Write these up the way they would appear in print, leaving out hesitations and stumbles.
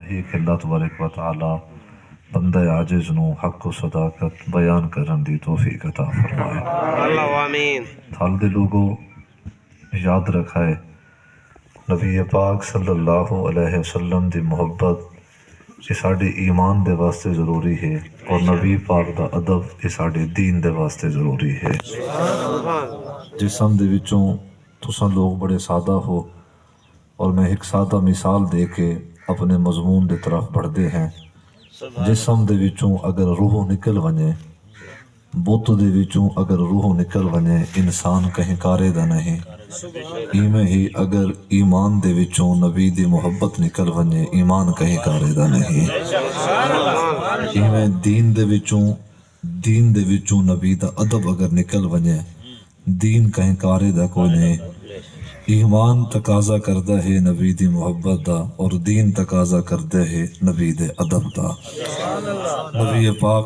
ہی کہ اللہ تبارک و تعالی بندہ عاجز نو حق و صداقت بیان کرن دی توفیق عطا فرمائے۔ اللہ آمین۔ تھال دے لوگوں یاد رکھائے نبی پاک صلی اللہ علیہ وسلم دی محبت یہ ساڑے ایمان دے واسطے ضروری ہے، اور نبی پاک دا ادب یہ ساڑے دین دے واسطے ضروری ہے۔ جسم دے وچوں تساں لوگ بڑے سادہ ہو، اور میں ایک سادہ مثال دے کے اپنے مضمون دے طرف بڑھتے ہیں۔ جسم دے وچوں اگر روح نکل ونجے، بت دے وچوں اگر روح نکل ونجے، انسان کہیں کارے دا نہیں۔ ایمیں ہی اگر ایمان دے وچوں نبی دی محبت نکل ونجے، ایمان کہیں کارے دا نہیں۔ ایمیں دین دے وچوں نبی دا ادب اگر نکل ونجے، دین کہیں کارے دا کوئی نہیں۔ ایمان تقاضا کردہ ہے نبی دی محبت دا، اور دین تقاضا کردہ ہے نبی دے ادب دا۔ نبی پاک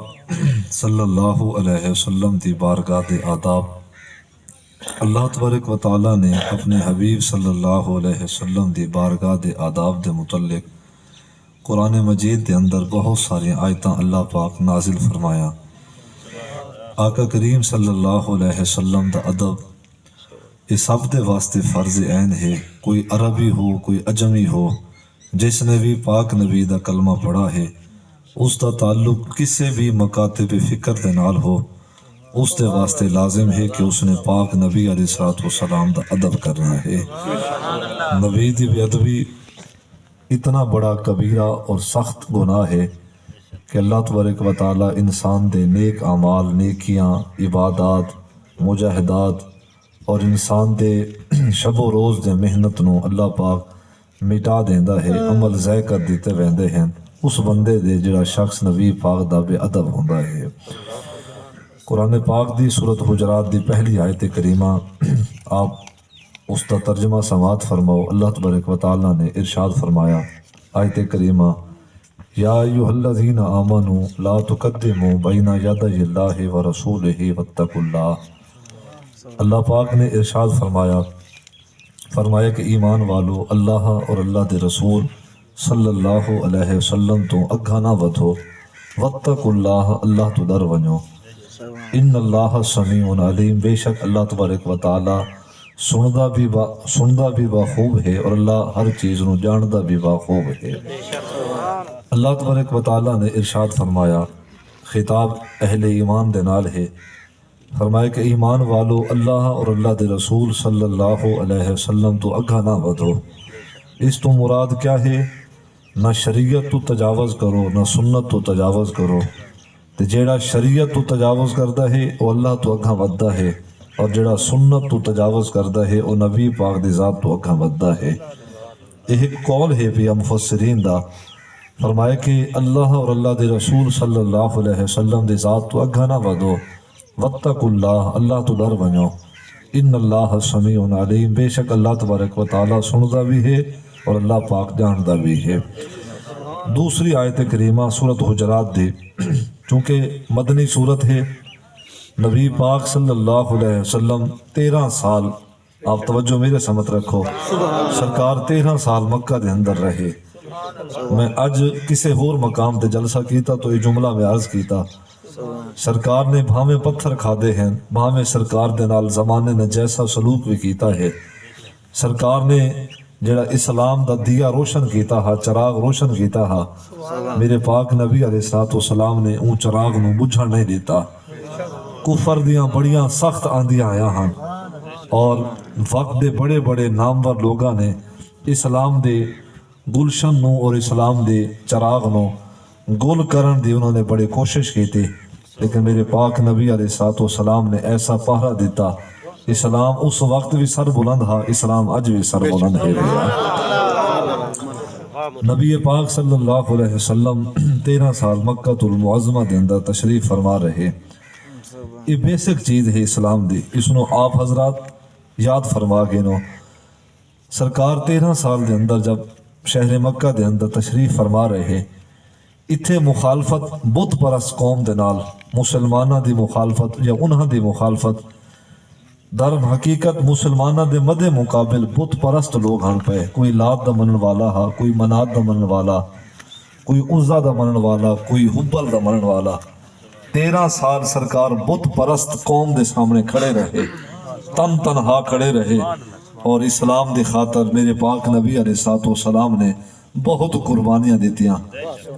صلی اللہ علیہ وسلم دی بارگاہ دے آداب اللہ تبارک و تعالیٰ نے اپنے حبیب صلی اللہ علیہ وسلم دی بارگاہ دے آداب دے متعلق قرآن مجید دے اندر بہت ساری آیتاں اللہ پاک نازل فرمایا۔ آقا کریم صلی اللہ علیہ وسلم دا ادب یہ سب دے واسطے فرض عین ہے، کوئی عربی ہو کوئی اجمی ہو، جس نے بھی پاک نبی دا کلمہ پڑھا ہے اس دا تعلق کسی بھی مکاتب فکر دے نال ہو، اس دے واسطے لازم ہے کہ اس نے پاک نبی علیہ السلام دا ادب کرنا ہے۔ نبی دی بے ادبی اتنا بڑا کبیرہ اور سخت گناہ ہے کہ اللہ تبارک و تعالی انسان دے نیک اعمال، نیکیاں، عبادات، مجاہدات اور انسان دے شب و روز دے محنت نو اللہ پاک مٹا دیندا ہے، عمل ضائع کر دیتے ویندے ہیں اس بندے دے جڑا شخص نبی پاک دا بے ادب ہوندا ہے۔ قرآن پاک دی سورۃ حجرات دی پہلی آیت کریمہ آپ اس دا ترجمہ سماعت فرماؤ۔ اللہ تبارک و تعالیٰ نے ارشاد فرمایا، آیت کریمہ، یا ایھا الذین آمنوا لا تقدموا بین یدی اللہ ورسولہ واتقوا اللہ۔ اللہ پاک نے ارشاد فرمایا کہ ایمان والو، اللہ اور اللہ دے رسول صلی اللہ علیہ وسلم تو اگھا نہ ودھو، واتقوا اللہ، اللہ تو ڈر ونجو، ان اللہ سمیع علیم، بے شک اللہ تبارک و تعالی سندا بھی بخوب ہے، اور اللہ ہر چیز نو جاندا بھی بخوب ہے۔ اللہ تبارک و تعالی نے ارشاد فرمایا، خطاب اہل ایمان دے نال ہے، فرمایا کہ ایمان والو، اللہ اور اللہ دے رسول صلی اللہ علیہ وسلم تو اگھا نہ ودھو۔ اس تو مراد کیا ہے؟ نہ شریعت تو تجاوز کرو، نہ سنت تو تجاوز کرو۔ تے جیڑا شریعت تو تجاوز کردا ہے وہ اللہ تو اگھا وددا ہے، اور جیڑا سنت تو تجاوز کردا ہے وہ نبی پاک دی ذات تو اگھا وددا ہے۔ یہ ایک قول ہے بھی مفسرین دا، فرمایا کہ اللہ اور اللہ دے رسول صلی اللہ علیہ وسلم دی ذات تو اگھا نہ ودو، واتقوا اللہ، اللہ تو ڈر ونجو، ان اللہ سمیع علیم، بے شک اللہ تبارک و تعالیٰ سندا بھی ہے اور اللہ پاک جاندا بھی ہے۔ دوسری آیت کریمہ سورۃ حجرات دی، چونکہ مدنی صورت ہے، نبی پاک صلی اللہ علیہ وسلم 13 سال، آپ توجہ میرے سمت رکھو، سرکار 13 سال مکہ دے اندر رہے۔ میں اج کسی اور مقام تے جلسہ کیتا تو یہ جملہ میں عرض کیتا، سرکار نے بھاویں پتھر کھادے ہیں، بھاویں سرکار دے نال زمانے نے جیسا سلوک بھی کیتا ہے، سرکار نے جڑا اسلام دا دیا روشن کیتا ہا، چراغ روشن کیتا ہا، میرے پاک نبی علیہ السلام نے اون چراغ نو بجھن نہیں دیتا۔ کفر دیاں بڑیاں سخت آندیاں آیا ہاں، اور وقت دے بڑے بڑے نامور لوگاں نے اسلام دے گلشن نو اور اسلام دے چراغ نو گل کرن دی انہوں نے بڑے کوشش کی تھی، لیکن میرے پاک نبی علیہ السلام نے ایسا پہرا دیتا، اسلام اس وقت بھی سر بلند ہا، اسلام اج بھی سر بلند ہے رہا۔ نبی پاک صلی اللہ علیہ وسلم 13 سال مکہ المعظمہ دے اندر تشریف فرما رہے۔ یہ بیسک چیز ہے اسلام دی، اس نو آپ حضرات یاد فرما گے نو۔ سرکار 13 سال دے اندر جب شہر مکہ دے اندر تشریف فرما رہے، اتھے مخالفت بت پرست قوم دے نال، مسلمانہ دی مخالفت یا انہاں دی مخالفت، در حقیقت مسلمانہ دے مدے مقابل بت پرست لوگ ہن پے، کوئی لات دا منن والا ہا، کوئی منات دا منن والا، کوئی عزا دا منن والا، کوئی حبل دا منن والا۔ 13 سال سرکار بت پرست قوم دے سامنے کھڑے رہے، تنہا کھڑے رہے، اور اسلام دی خاطر میرے پاک نبی علیہ الصلوۃ والسلام نے بہت قربانیاں دیتیاں۔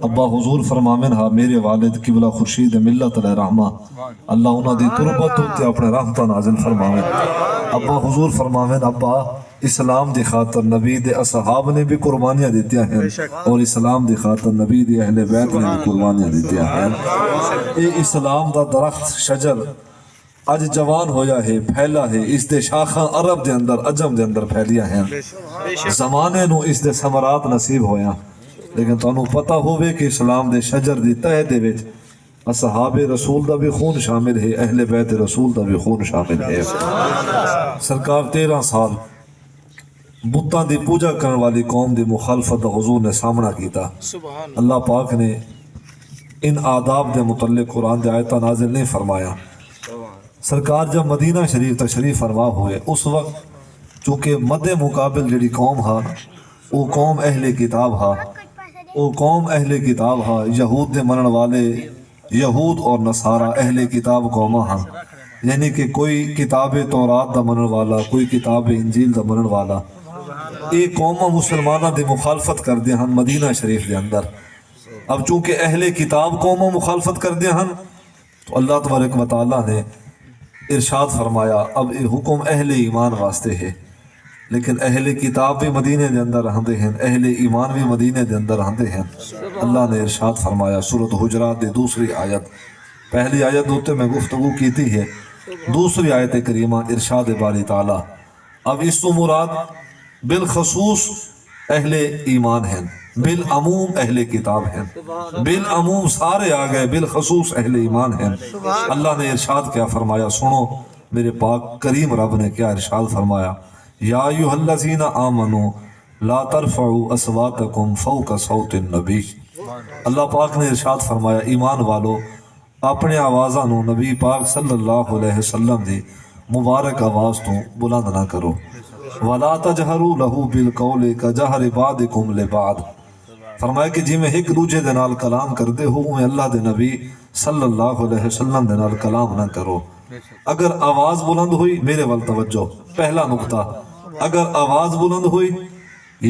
ابا حضور فرماویں ہا میرے والد قبلہ خورشید ملت علیہ رحمہ، اللہ انہاں دی تربت تے اپنے رحمتاں نازل فرماویں۔ ابا حضور فرماویں ابا اسلام دی خاطر نبی دے اصحاب نے بھی قربانیاں دیتیاں ہیں، اور اسلام دی خاطر نبی دے اہل بیت نے بھی قربانیاں دیتیاں ہیں۔ اے اسلام دا درخت شجر اج جوان ہویا ہے، پھیلا ہے، اس دے شاخاں عرب دے اندر عجم دے اندر پھیلیا ہیں، زمانے نو اس دے ثمرات نصیب ہویا، لیکن تانوں پتہ ہوئے کہ اسلام دے شجر دی تہ دے وچ اصحاب رسول دا بھی خون شامل ہے، اہل بیت رسول دا بھی خون شامل ہے۔ سرکار 13 سال بتاں دی پوجا کرن والی قوم دی مخالفت دا حضور نے سامنا کیتا۔ اللہ پاک نے ان آداب دے متعلق قرآن دے آیتاں نازل نہیں فرمایا۔ سرکار جب مدینہ شریف تشریف فرما ہوئے، اس وقت چونکہ مد مقابل جڑی قوم ہا وہ قوم اہل کتاب ہا، وہ قوم اہل کتاب ہا، یہود دے منن والے یہود اور نصارہ اہل کتاب قوماں ہاں، یعنی کہ کوئی کتاب تورات دا منن والا، کوئی کتاب انجیل دا منن والا، یہ قوماں مسلمانہ دی مخالفت کر دے ہن مدینہ شریف دے اندر۔ اب چونکہ اہل کتاب قوماں مخالفت کر دے ہن تو اللہ تبارک و تعالیٰ نے ارشاد فرمایا اب یہ حکم اہل ایمان واسطے ہے، لیکن اہل کتاب بھی مدینے دے اندر رہندے ہیں، اہل ایمان بھی مدینے دے اندر رہندے ہیں۔ اللہ نے ارشاد فرمایا سورۃ حجرات دی دوسری آیت، پہلی آیت دوتے میں گفتگو کیتی ہے، دوسری آیت کریمہ ارشاد باری تعالیٰ اب اس تو مراد بالخصوص اہل ایمان ہیں، بالعموم اہل کتاب ہیں، بالعموم سارے آ گئے، بالخصوص اہل ایمان ہیں۔ اللہ نے ارشاد کیا فرمایا، سنو میرے پاک کریم رب نے کیا ارشاد فرمایا، یا ایھا الذین آمنوا لا ترفعوا اصواتکم فوق صوت النبی۔ اللہ پاک نے ارشاد فرمایا ایمان والو اپنے آوازاں نو نبی پاک صلی اللہ علیہ وسلم دی مبارک آواز تو بلند نہ کرو، وَلَا تَجْهَرُوا لَهُ بِالْقَوْلِ كَجَهْرِ بَعْضِكُمْ لِبَعْضٍ۔ فرمایا کہ جی میں ایک دوجے دے نال کلام کردے ہو میں اللہ دے نبی صلی اللہ علیہ وسلم دے نال کلام نہ کرو۔ اگر آواز بلند ہوئی، میرے وال توجہ، پہلا نقطہ، اگر آواز بلند ہوئی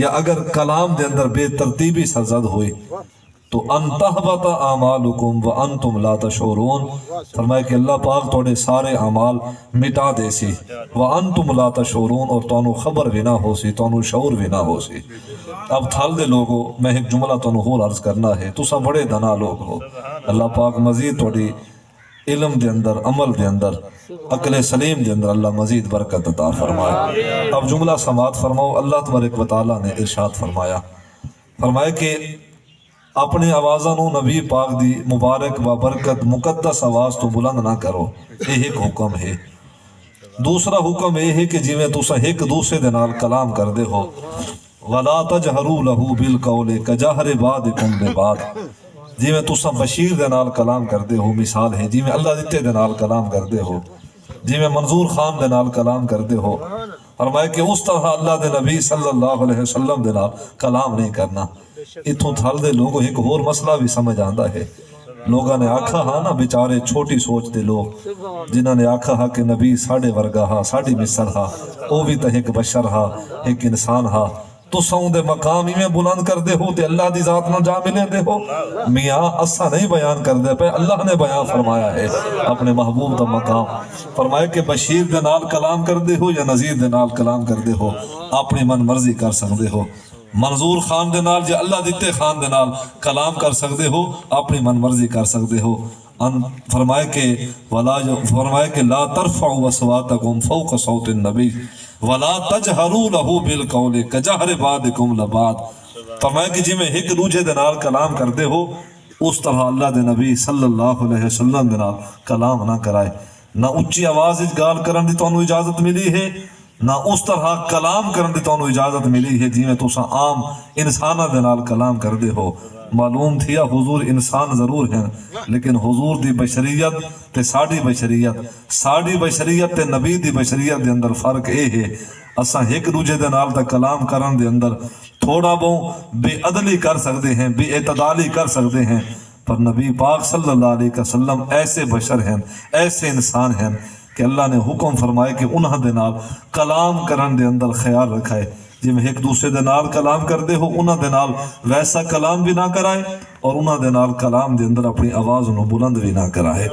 یا اگر کلام دے اندر بے ترتیبی سرزد ہوئی تو ان تحبط اعمالکم وانتم لا تشعرون، فرمایا کہ اللہ پاک توڑے سارے اعمال مٹا دے سی، وانتم لا تشعرون، اور تانوں خبر بھی نہ ہو سی، تانوں شعور بھی نہ ہو سی۔ اب تھال دے لوگو میں ایک جملہ تانوں ہور عرض کرنا ہے، تسا بڑے دنا لوگ ہو، اللہ پاک مزید توڑی علم دے اندر، عمل دے اندر، عقل سلیم دے اندر اللہ مزید برکت عطا فرمائے۔ اب جملہ سماعت فرماؤ، اللہ تبارک و تعالیٰ نے ارشاد فرمایا کہ اپنے آوازاں نو نبی پاک دی مبارک و برکت مقدس آواز تو بلند نہ کرو، یہ ایک حکم ہے۔ دوسرا حکم یہ ہے کہ جی میں تسا ایک دوسرے دے نال کلام کر دے ہو، وَلَا تَجْهَرُوا لَهُ بِالْقَوْلِ كَجَهْرِ بَعْضِكُمْ لِبَعْضٍ، جی میں تسا بشیر دے نال کلام کر دے ہو، مثال ہے جی میں اللہ دیتے دے نال کلام کر دے ہو، جی میں منظور خان دے نال کلام کر دے ہو، فرمایا کہ اس طرح اللہ دے نبی صلی اللہ علیہ وسلم دے نال کلام نہیں کرنا۔ اتھوں تھال دے لوگوں ایک اور مسئلہ بھی سمجھ آندا ہے، لوگاں نے آکھا ہاں نا بیچارے چھوٹی سوچ دے لوگ جنہاں نے آکھا ہاں کہ نبی ساڑھے ورگا ہاں، ساڑھی مثل ہاں، او بھی تا ایک بشر ہاں، ایک انسان ہاں، تو ساؤں دے مقام ہی میں بلند کر دے ہو تے اللہ دی ذات نہ جا ملے دے ہو۔ میاں اسا نہیں بیان کر دے پہ، اللہ نے بیان فرمایا ہے اپنے محبوب دا مقام، فرمایا کہ بشیر دے نال کلام کر دے ہو یا نذیر دے نال کلام کر دے ہو، اپنی من مرضی کر سکدے ہو۔ منظور خان دے نال جے اللہ دیتے خان دے نال کلام کر سکدے ہو، اپنی من مرضی کر سکدے ہو۔ فرمائے کہ لا ترفعوا اصواتکم فوق صوت النبی ولا تجہروا لہ بالقول کجہر بعضکم لبعض، فرمائے کہ جی میں ایک دوجے دے نال کلام کردے ہو اس طرح اللہ دے نبی صلی اللہ علیہ وسلم دے نال کلام نہ کرائے، نہ اچھی آواز گال کرن دی تانوں اجازت ملی ہے، نہ اس طرح کلام کرن دی تانوں اجازت ملی ہے جی میں تساں عام انساناں دے نال کلام کردے ہو۔ معلوم تھیا حضور انسان ضرور ہیں لیکن حضور دی بشریت تے ساڑی بشریت تے نبی دی بشریت دے اندر فرق اے ہے، اساں ایک دوجے دے نال تا کلام کرن دے اندر تھوڑا بہت بے عدلی کر سکتے ہیں، بے اعتدالی کر سکتے ہیں، پر نبی پاک صلی اللہ علیہ وسلم ایسے بشر ہیں، ایسے انسان ہیں کہ اللہ نے حکم فرمائے کہ انہاں دے نال کلام کرن دے اندر خیال رکھائے، جی میں ایک دوسرے دے نال کلام کردے ہو انہاں دے نال ویسا کلام بھی نہ کرائے اور انہاں دے نال کلام دے اندر اپنی آواز نو بلند بھی نہ کرائے۔